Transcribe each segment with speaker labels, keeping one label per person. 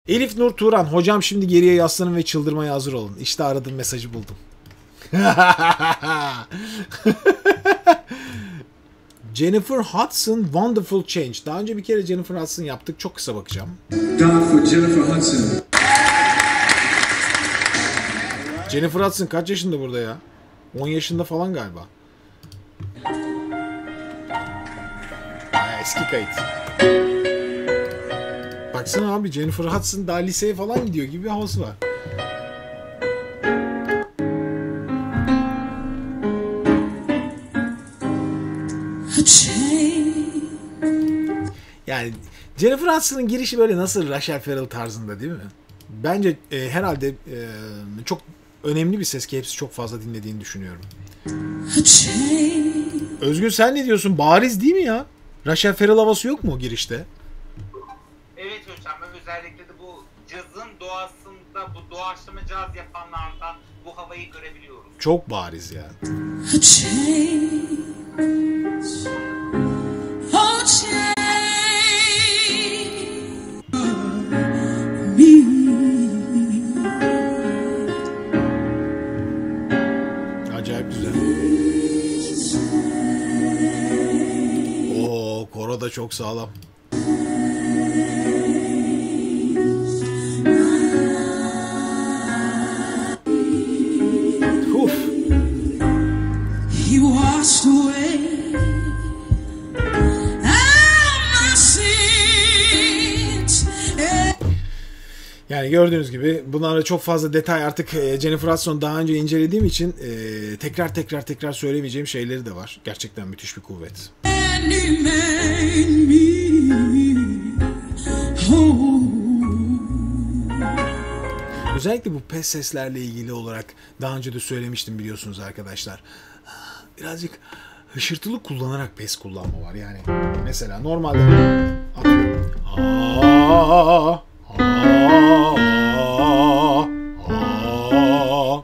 Speaker 1: Elif Nur Turan. Hocam şimdi geriye yaslanın ve çıldırmaya hazır olun. İşte aradığım mesajı buldum. Jennifer Hudson Wonderful Change. Daha önce bir kere Jennifer Hudson yaptık. Çok kısa bakacağım.
Speaker 2: Jennifer Hudson.
Speaker 1: Jennifer Hudson kaç yaşında burada ya? 10 yaşında falan galiba. Eski kayıt. Baksana abi, Jennifer Hudson daha liseye falan gidiyor gibi bir havası var. Yani Jennifer Hudson'ın girişi böyle nasıl Rachel Ferrell tarzında değil mi? Bence herhalde çok önemli bir ses ki hepsi çok fazla dinlediğini düşünüyorum. Özgün sen ne diyorsun? Bariz değil mi ya? Rachel Ferrell havası yok mu girişte?
Speaker 3: Evet hocam, özellikle de bu cazın doğasında, bu doğaçlama caz yapanlarda bu havayı görebiliyoruz.
Speaker 1: Çok bariz ya. Acayip güzel. Oo, koro da çok sağlam. Yani gördüğünüz gibi bunlarla çok fazla detay artık Jennifer Hudson daha önce incelediğim için tekrar söylemeyeceğim şeyleri de var. Gerçekten müthiş bir kuvvet. Özellikle bu pes seslerle ilgili olarak daha önce de söylemiştim biliyorsunuz arkadaşlar. Birazcık hışırtılı kullanarak pes kullanma var. Yani mesela normalde atıyorum.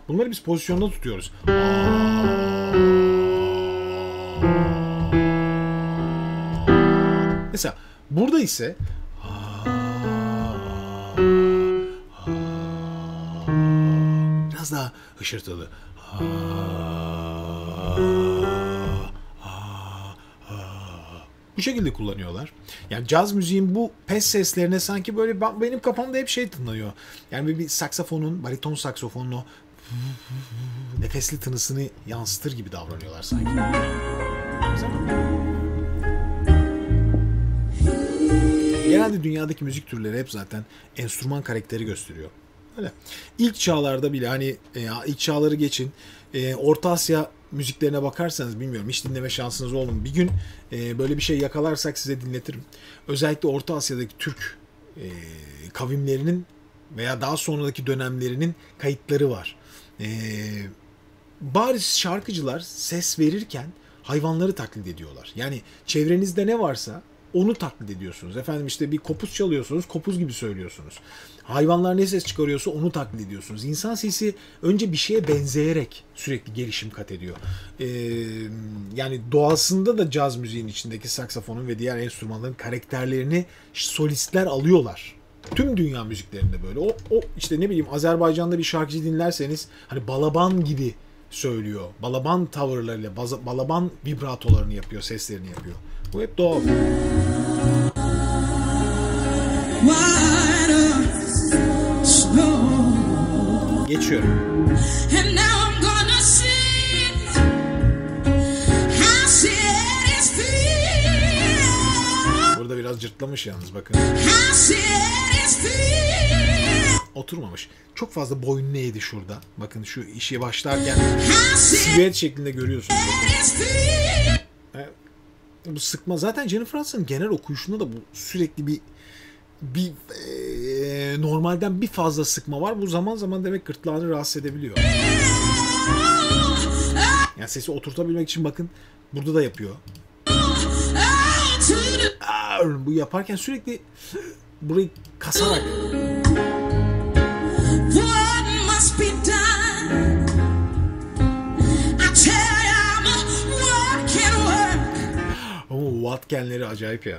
Speaker 1: Bunları biz pozisyonda tutuyoruz. Mesela burada ise biraz daha hışırtılı. Bu şekilde kullanıyorlar. Yani caz müziğin bu pes seslerine sanki böyle benim kafamda hep şey tınlıyor. Yani bir saksafonun, bariton saksafonun o nefesli tınısını yansıtır gibi davranıyorlar sanki. Genelde dünyadaki müzik türleri hep zaten enstrüman karakteri gösteriyor. Öyle. İlk çağlarda bile hani ilk çağları geçin. Orta Asya müziklerine bakarsanız bilmiyorum hiç dinleme şansınız oldu mu? Bir gün böyle bir şey yakalarsak size dinletirim. Özellikle Orta Asya'daki Türk kavimlerinin veya daha sonraki dönemlerinin kayıtları var. Bariz şarkıcılar ses verirken hayvanları taklit ediyorlar. Yani çevrenizde ne varsa onu taklit ediyorsunuz. Efendim işte bir kopuz çalıyorsunuz, kopuz gibi söylüyorsunuz. Hayvanlar ne ses çıkarıyorsa onu taklit ediyorsunuz. İnsan sesi önce bir şeye benzeyerek sürekli gelişim kat ediyor. Yani doğasında da caz müziğin içindeki saksafonun ve diğer enstrümanların karakterlerini solistler alıyorlar. Tüm dünya müziklerinde böyle. O işte ne bileyim Azerbaycan'da bir şarkıcı dinlerseniz hani balaban gibi söylüyor. Balaban tavırlarıyla, balaban vibratolarını yapıyor, seslerini yapıyor. Bu hep doğal. Geçiyorum. Burada biraz cırtlamış yalnız bakın. Oturmamış. Çok fazla boynunu eğdi şurada. Bakın şu işe başlarken silüet şeklinde görüyorsunuz. Bu sıkma zaten Jennifer Hudson'ın genel okuyuşunda da bu sürekli bir normalden bir fazla sıkma var. Bu zaman zaman demek gırtlağını rahatsız edebiliyor. Yani sesi oturtabilmek için bakın burada da yapıyor. Bu yaparken sürekli burayı kasarak. Ama Wattken'leri acayip ya.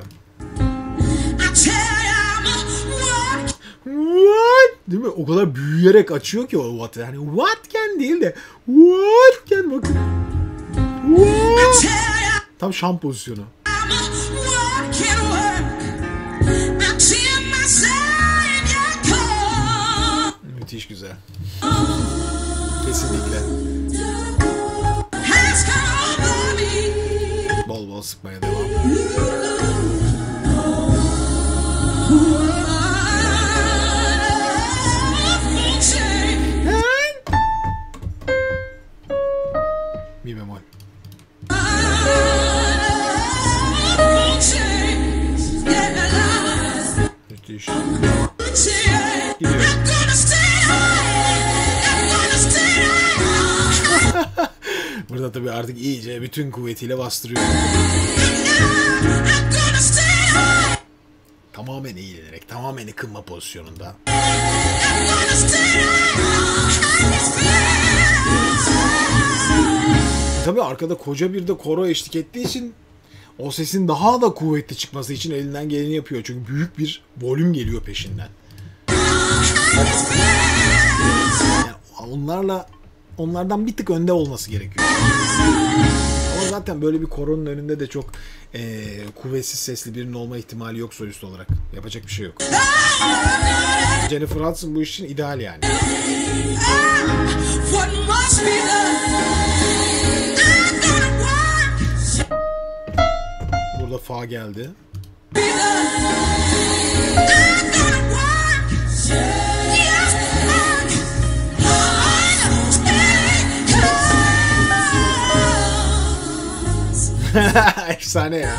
Speaker 1: değil mi? O kadar büyüyerek açıyor ki o what. Yani what can değil de what can, bakın. What? Tam şam pozisyonu. Müthiş güzel. Kesinlikle. Bol bol sıkmaya devam. Mi bemol. Müthiş. Gidiyor. Burada tabii artık iyice bütün kuvvetiyle bastırıyor. Tamamen eğilerek, tamamen ıkınma pozisyonunda. Tabii arkada koca bir de koro eşlik ettiği için o sesin daha da kuvvetli çıkması için elinden geleni yapıyor. Çünkü büyük bir volüm geliyor peşinden. Yani onlardan bir tık önde olması gerekiyor. Ama zaten böyle bir koronun önünde de çok kuvvetsiz sesli birinin olma ihtimali yok solist olarak. Yapacak bir şey yok. Jennifer Hudson bu iş için ideal yani. Burada fa geldi. Efsane ya.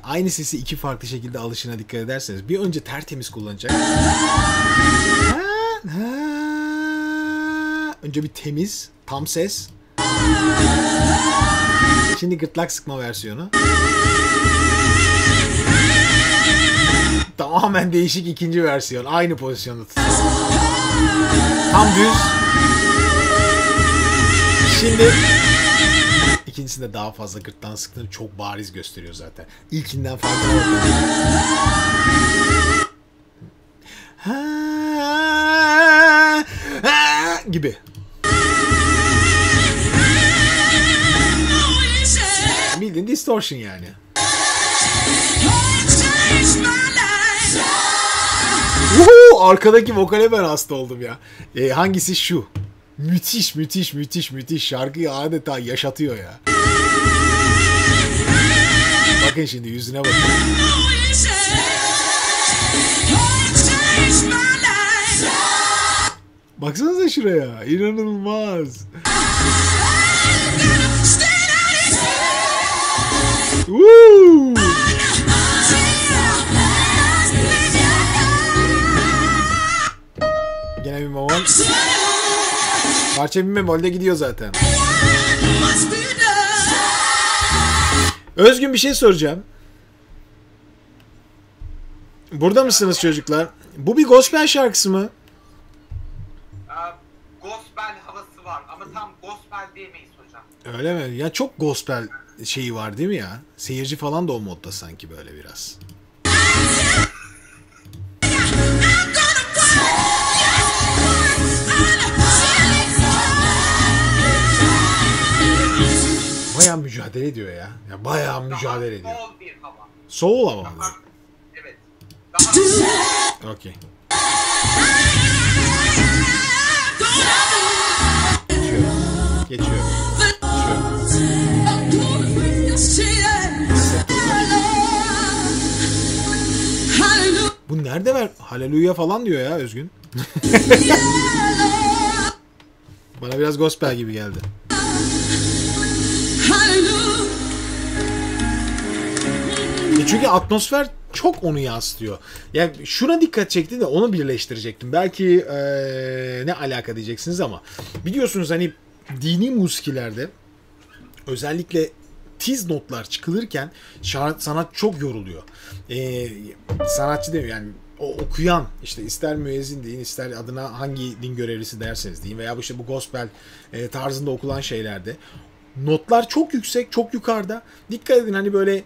Speaker 1: Aynı sesi iki farklı şekilde alışına dikkat ederseniz bir önce tertemiz kullanacak. Önce bir temiz, tam ses. Şimdi gırtlak sıkma versiyonu. Tamamen değişik ikinci versiyon. Aynı pozisyonda tutuyor. Tam düz. Şimdi ikincisinde daha fazla gırtlağın sıktığını çok bariz gösteriyor zaten. İlkinden farkına bakın. Gibi. Bildiğin distortion yani. Arkadaki vokale ben hasta oldum ya. Hangisi şu? Müthiş, müthiş, müthiş, müthiş. Şarkıyı adeta yaşatıyor ya. Bakın şimdi yüzüne bakın. Baksanıza şuraya. İnanılmaz. Woo! Gene bir bemol. Parça bir bemolde gidiyor zaten. Özgün bir şey soracağım. Burada mısınız çocuklar? Bu bir gospel şarkısı mı?
Speaker 3: Gospel havası var ama tam gospel diyemeyiz hocam.
Speaker 1: Öyle mi? Ya çok gospel şeyi var değil mi ya? Seyirci falan da o modda sanki böyle biraz. Bayağı mücadele ediyor ya. Ya bayağı mücadele ediyor.
Speaker 3: Soul bir hava.
Speaker 1: Soul ama.
Speaker 3: Evet.
Speaker 1: Okey. Geçiyorum. Bu nerede ver? Haleluya falan diyor ya Özgün. Bana biraz gospel gibi geldi. Çünkü atmosfer çok onu yansıtıyor. Yani şuna dikkat çekti de onu birleştirecektim. Belki ne alaka diyeceksiniz ama biliyorsunuz hani dini musikilerde özellikle tiz notlar çıkılırken sanat çok yoruluyor. Sanatçı demiyor yani, o okuyan, işte ister müezzin deyin, ister adına hangi din görevlisi derseniz deyin, veya işte bu gospel tarzında okulan şeylerde notlar çok yüksek, çok yukarıda. Dikkat edin, hani böyle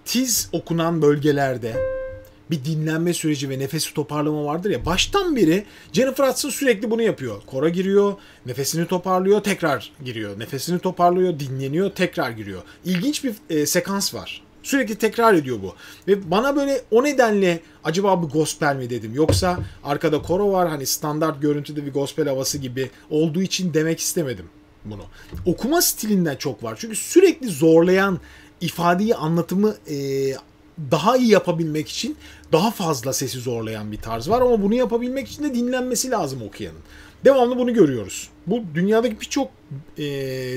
Speaker 1: tiz okunan bölgelerde bir dinlenme süreci ve nefesi toparlama vardır ya. Baştan beri Jennifer Hudson sürekli bunu yapıyor. Kora giriyor, nefesini toparlıyor, tekrar giriyor. Nefesini toparlıyor, dinleniyor, tekrar giriyor. İlginç bir sekans var. Sürekli tekrar ediyor bu. Ve bana böyle o nedenle acaba bu gospel mi dedim. Yoksa arkada koro var, hani standart görüntüde bir gospel havası gibi olduğu için demek istemedim bunu. Okuma stilinden çok var. Çünkü sürekli zorlayan, ifadeyi, anlatımı daha iyi yapabilmek için daha fazla sesi zorlayan bir tarz var. Ama bunu yapabilmek için de dinlenmesi lazım okuyanın. Devamlı bunu görüyoruz. Bu dünyadaki birçok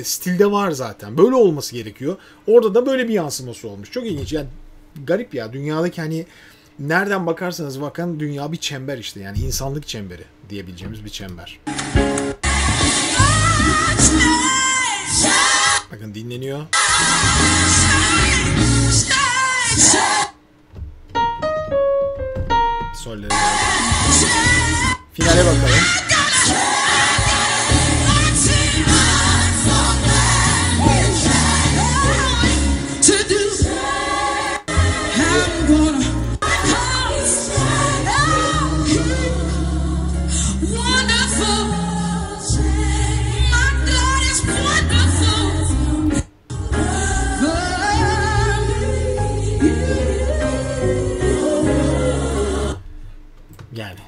Speaker 1: stilde var zaten. Böyle olması gerekiyor. Orada da böyle bir yansıması olmuş. Çok ilginç. Yani garip ya. Dünyadaki hani nereden bakarsanız bakın dünya bir çember işte. Yani insanlık çemberi diyebileceğimiz bir çember. Bakın dinleniyor. Sollere geldi. Finale bakalım. Yani.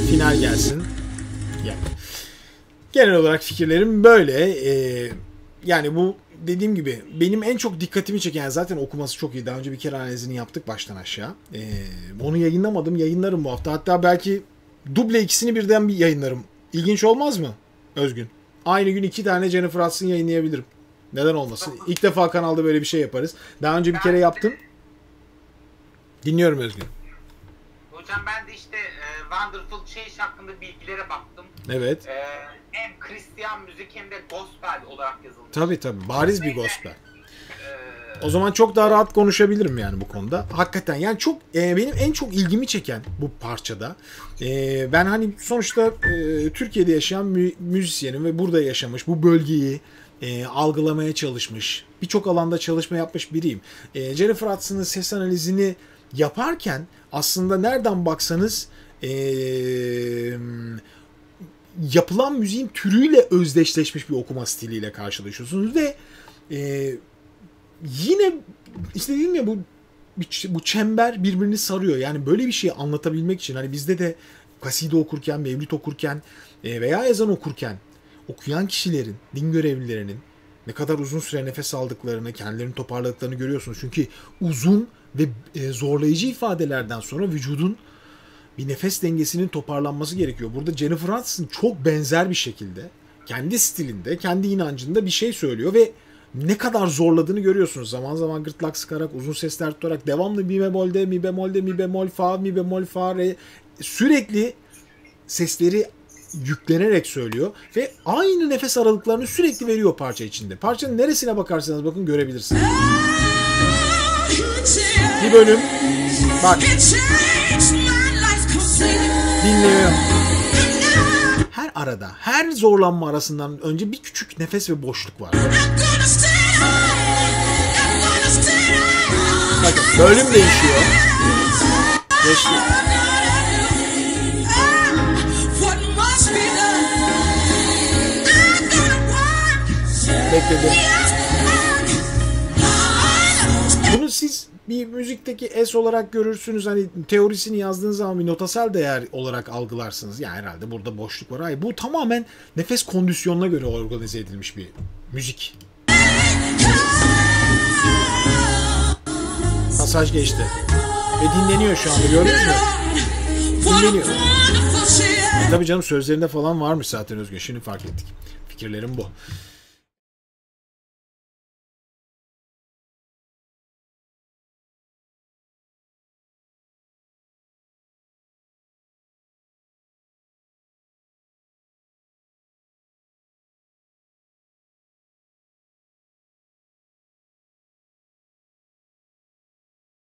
Speaker 1: Final gelsin. Yani. Genel olarak fikirlerim böyle. Yani bu dediğim gibi benim en çok dikkatimi çeken, zaten okuması çok iyi. Daha önce bir kere analizini yaptık baştan aşağı. Onu yayınlamadım. Yayınlarım bu hafta. Hatta belki duble ikisini birden bir yayınlarım. İlginç olmaz mı Özgün? Aynı gün 2 tane Jennifer Hudson yayınlayabilirim. Neden olmasın? İlk defa kanalda böyle bir şey yaparız. Daha önce bir kere yaptım. Dinliyorum Özgün.
Speaker 3: Hocam ben de işte Wonderful Change hakkında bilgilere baktım.
Speaker 1: Evet.
Speaker 3: Hem Hristiyan müzik hem de gospel olarak yazılmış.
Speaker 1: Tabii. Bariz bir gospel. O zaman çok daha rahat konuşabilirim yani bu konuda. Hakikaten yani çok benim en çok ilgimi çeken bu parçada. Ben hani sonuçta Türkiye'de yaşayan müzisyenim ve burada yaşamış, bu bölgeyi algılamaya çalışmış, birçok alanda çalışma yapmış biriyim. Jennifer Hudson'ın ses analizini yaparken aslında nereden baksanız yapılan müziğin türüyle özdeşleşmiş bir okuma stiliyle karşılaşıyorsunuz ve yine işte dedim ya, bu çember birbirini sarıyor. Yani böyle bir şeyi anlatabilmek için hani bizde de kaside okurken, mevlüt okurken veya ezan okurken okuyan kişilerin, din görevlilerinin ne kadar uzun süre nefes aldıklarını, kendilerini toparladıklarını görüyorsunuz. Çünkü uzun ve zorlayıcı ifadelerden sonra vücudun bir nefes dengesinin toparlanması gerekiyor. Burada Jennifer Hudson çok benzer bir şekilde kendi stilinde, kendi inancında bir şey söylüyor ve ne kadar zorladığını görüyorsunuz. Zaman zaman gırtlak sıkarak, uzun sesler tutarak, devamlı mi bemolde, mi bemolde, mi bemol fa, mi bemol fa, re, sürekli sesleri yüklenerek söylüyor ve aynı nefes aralıklarını sürekli veriyor parça içinde. Parçanın neresine bakarsanız bakın görebilirsiniz. Bir bölüm bak dinliyor. Her arada, her zorlanma arasından önce bir küçük nefes ve boşluk var. Bakın bölüm değişiyor. Geçti. Bekledim. Bunu siz bir müzikteki es olarak görürsünüz. Hani teorisini yazdığınız zaman bir notasal değer olarak algılarsınız. Yani herhalde burada boşluk var. Hayır, bu tamamen nefes kondisyonuna göre organize edilmiş bir müzik. Pasaj geçti. Ve dinleniyor şu anda, gördünüz mü? Dinleniyor. Tabii canım, sözlerinde falan varmış zaten Özgün. Şimdi fark ettik. Fikirlerim bu.